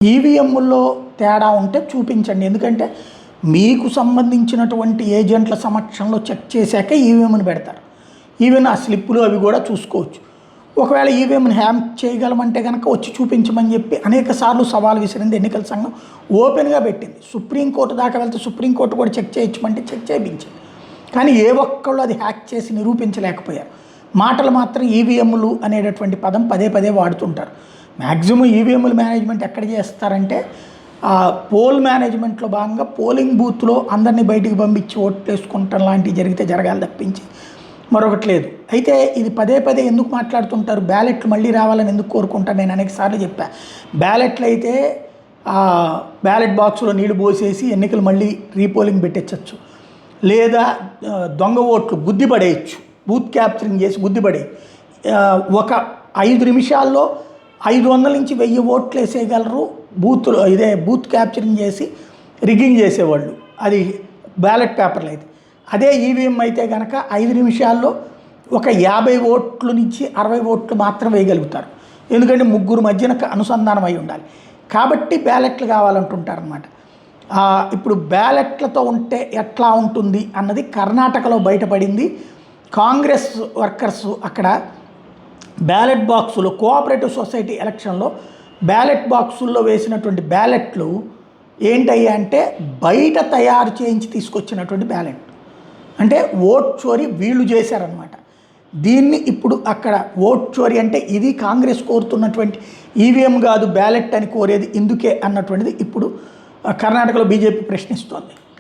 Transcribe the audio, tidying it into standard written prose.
ఈవీఎంల్లో తేడా ఉంటే చూపించండి. ఎందుకంటే మీకు సంబంధించినటువంటి ఏజెంట్ల సమక్షంలో చెక్ చేశాక ఈవీఎంని పెడతారు. ఈవెన్ ఆ స్లిప్పులు అవి కూడా చూసుకోవచ్చు. ఒకవేళ ఈవీఎంని హ్యామ్ చేయగలమంటే కనుక వచ్చి చూపించమని చెప్పి అనేక సార్లు సవాల్ విసిరింది ఎన్నికల సంఘం. ఓపెన్గా పెట్టింది. సుప్రీంకోర్టు దాకా వెళ్తే సుప్రీంకోర్టు కూడా చెక్ చేయించమంటే చెక్ చేయించింది. కానీ ఏ ఒక్కళ్ళు అది హ్యాక్ చేసి నిరూపించలేకపోయారు. మాటలు మాత్రం ఈవీఎంలు అనేటటువంటి పదం పదే పదే వాడుతుంటారు. మ్యాక్సిమం ఈవీఎంల మేనేజ్మెంట్ ఎక్కడ చేస్తారంటే పోల్ మేనేజ్మెంట్లో భాగంగా పోలింగ్ బూత్లో అందరినీ బయటికి పంపించి ఓట్లు వేసుకుంటాం లాంటివి జరిగితే జరగాలి తప్పించి మరొకటి లేదు. అయితే ఇది పదే పదే ఎందుకు మాట్లాడుతుంటారు? బ్యాలెట్లు మళ్ళీ రావాలని ఎందుకు కోరుకుంటారు? నేను అనేక సార్లు చెప్పాను. బ్యాలెట్లు అయితే బ్యాలెట్ బాక్స్లో నీళ్లు పోసేసి ఎన్నికలు మళ్ళీ రీపోలింగ్ పెట్టించవచ్చు, లేదా దొంగ ఓట్లు గుద్దిపడేయచ్చు, బూత్ క్యాప్చరింగ్ చేసి గుద్దిపడే ఒక 5 నిమిషాల్లో 500 నుంచి 1000 ఓట్లు వేసేయగలరు. బూత్ క్యాప్చరింగ్ చేసి రిగ్గింగ్ చేసేవాళ్ళు, అది బ్యాలెట్ పేపర్లు అయితే. అదే ఈవీఎం అయితే కనుక 5 నిమిషాల్లో ఒక 50 ఓట్ల నుంచి 60 ఓట్లు మాత్రం వేయగలుగుతారు. ఎందుకంటే ముగ్గురు మధ్యన అనుసంధానం అయి ఉండాలి. కాబట్టి బ్యాలెట్లు కావాలంటుంటారనమాట. ఇప్పుడు బ్యాలెట్లతో ఉంటే ఎట్లా ఉంటుంది అన్నది కర్ణాటకలో బయటపడింది. కాంగ్రెస్ వర్కర్స్ అక్కడ బ్యాలెట్ బాక్సులు కోఆపరేటివ్ సొసైటీ ఎలక్షన్లో బ్యాలెట్ బాక్సుల్లో వేసినటువంటి బ్యాలెట్లు ఏంటయ్యా అంటే బయట తయారు చేయించి తీసుకొచ్చినటువంటి బ్యాలెట్. అంటే ఓట్ చోరీ వీళ్ళు చేశారనమాట. దీన్ని ఇప్పుడు అక్కడ ఓట్ చోరీ అంటే ఇది కాంగ్రెస్ కోరుతున్నటువంటి ఈవీఎం కాదు బ్యాలెట్ అని కోరేది ఇందుకే అన్నటువంటిది ఇప్పుడు కర్ణాటకలో బీజేపీ ప్రశ్నిస్తోంది.